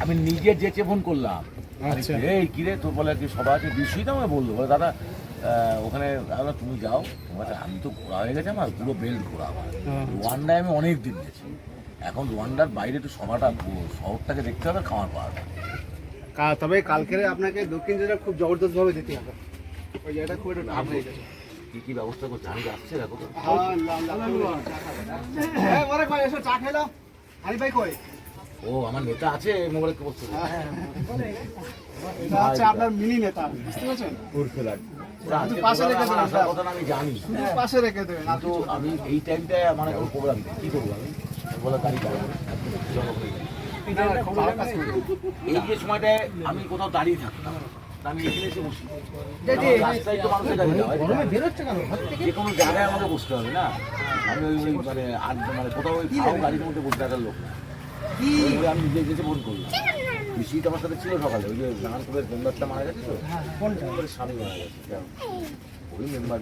আমি নিজে যেচে ফোন করলাম, আচ্ছা। এই কিরে তোর বলে কি সবাই আছে বিষয়ই তো আমাকে বললো, বলে দাদা ওখানে তুমি যাও, তোমার আমি তো ঘোরা হয়ে গেছে আমার পুরো বেল্ট ঘোরা আমার। রুয়ান্ডায় আমি অনেক দিন গেছি, এখন রুয়ান্ডার বাইরে একটু শহরটাকে দেখতে হবে, খামার পাওয়াটা। তবে কালকে আপনাকে দক্ষিণ জেলা খুব জবরদস্ত ভাবে যেতে হবে, ওই জায়গাটা খুব একটু টাফ হয়ে গেছে। কি কি ব্যবস্থা করছে আমি আসছে দেখো তো। ও আমার নেতা আছে মোবাইলে কি বলছে, আপনার মিনি নেতা, বুঝতে পারছেন? আমি জানি, পাশে রেখে দেবেন। কিন্তু আমি এই টাইমটায় আমার এখন প্রোগ্রাম কি করবো, আমি বলে গাড়ি এই যে সময়টায় আমি কোথাও দাঁড়িয়ে থাকতাম, আমি এখানে এসে বসি, রাস্তায় তো মানুষের গাড়ি যে কোনো জায়গায় আমাকে বসতে হবে না, আমি ওই মানে কোথাও ওই খাও গাড়ির মধ্যে বসে থাকার লোক না। আমি নিজে গেছে ফোন করলাম, পিসিটা আমার সাথে ছিল সকালে, ওই যে নারায়ণপুরের মেম্বারটা মারা গেছে তো, স্বামী মারা গেছে, ওই মেম্বার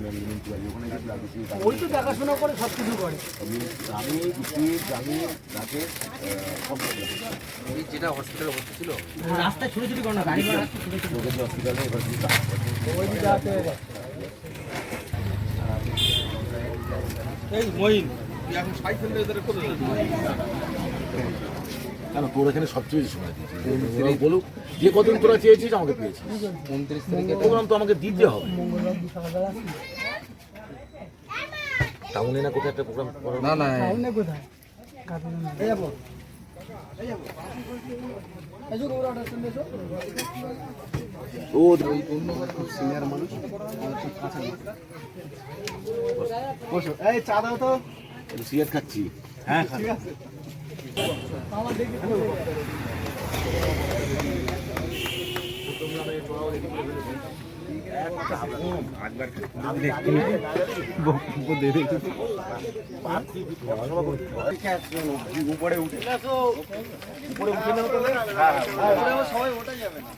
ওখানে গেছিলাম, ওই তো দেখাশোনা করে সব কিছু করে। আমি রাকেশ সব যেটা হসপিটালে ভর্তি ছিল রাস্তায় ছোট ছোট কোনো গাড়ি হসপিটালে এবার এখন সাইকেল কেন তোর এখানে সবচেয়ে বেশি সময় দিয়েছি, বলুক যে কদিন তোরা চেয়েছিস আমাকে পেয়েছিস, 29 তারিখে প্রোগ্রাম তো আমাকে দিতে হবে। টাউনে না কোথায় একটা প্রোগ্রাম করো না না ও ওই খুব সিনিয়র মানুষ, বসো। এই চা দাও তো। সিগারেট খাচ্ছি, হ্যাঁ ঠিক আছে। উপরে উঠে সবাই ওঠা যাবে না,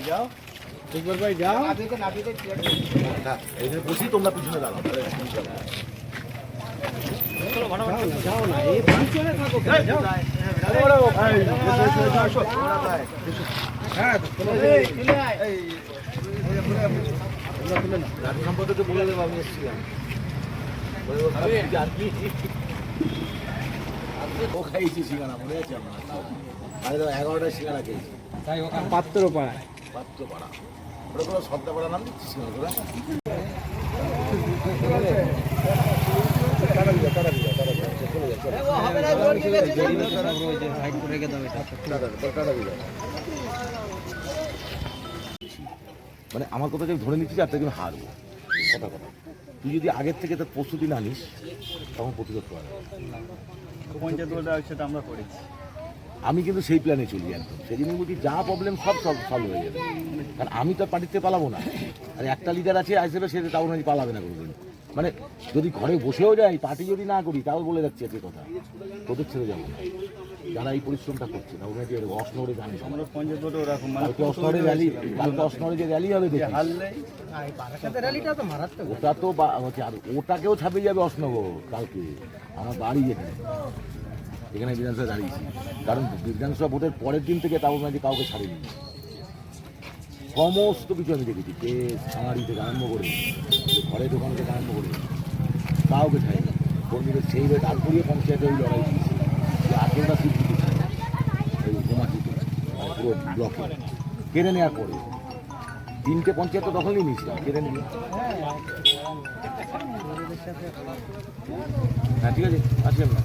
যাও একবার ভাই যাও, এখানে বসি, তোমরা পিছনে দাঁড়াও, যাও না, এই পিছনে থাকো, যাও। গাড়ি সম্পর্কে বলে দেবো আমি এসেছিলাম, ও খাইছি সিঙ্গারা, মনে আছে আমার 11টায় সিঙ্গারা খেয়েছি, পাত্র পাড়ায় পাত্রপাড়া, ওটা কোনো সদ্দাপাড়া নাম দিচ্ছি সিঙ্গারা, মানে আমার কথা যে ধরে নিচ্ছি আর তুমি হারবো, কথা তুই যদি আগের থেকে তার প্রস্তুতি না নিস তখন প্রতিরোধ করা যাবে। পঞ্চায়েত বলতে সেটা আমরা করেছি, আমি কিন্তু সেই প্ল্যানে চলি একদম, সেই জন্য বলছি যা প্রবলেম সব সলভ হয়ে যাবে, কারণ আমি তো পার্টিতে পালাবো না, আর একটা লিডার আছে আসবে সে তাও নাকি পালাবে না কোনোদিন, মানে যদি ঘরে বসেও যাই পার্টি যদি না করি তাও বলে যাচ্ছি একই কথা, তোদের ছেড়ে যাবো না, যারা এই পরিশ্রমটা করছে না ওরা যে অসনরে জানে, আমরা পঞ্চায়েত বলতে ওরকম কালকে অসনরে র্যালি, কালকে অসনরে যে র্যালি হবে দেখি, র্যালিটা তো মারাত্মক, ওটা তো হচ্ছে, আর ওটাকেও ছাপিয়ে যাবে অসনগর কালকে আমার বাড়ি যেখানে, এখানে বিধানসভা দাঁড়িয়েছি, কারণ বিধানসভা ভোটের পরের দিন থেকে তাও নাকি কাউকে ছাড়েনি, সমস্ত কিছু আমি দেখেছি, কেস সামারি থেকে আরম্ভ করে ঘরে দোকান থেকে আরম্ভ করে কাউকে ছাড়েনি, কর্মীদের সেই রেট আর করিয়ে পঞ্চায়েতে ওই লড়াই দিয়েছে, যে 18টা সিট দিতেছে ওই গোমাটিতে পুরো ব্লকে কেড়ে নেওয়ার পরে 3টে পঞ্চায়েত তো দখলই নিয়েছিলাম, কেড়ে নিয়ে, হ্যাঁ ঠিক আছে আসবেন না।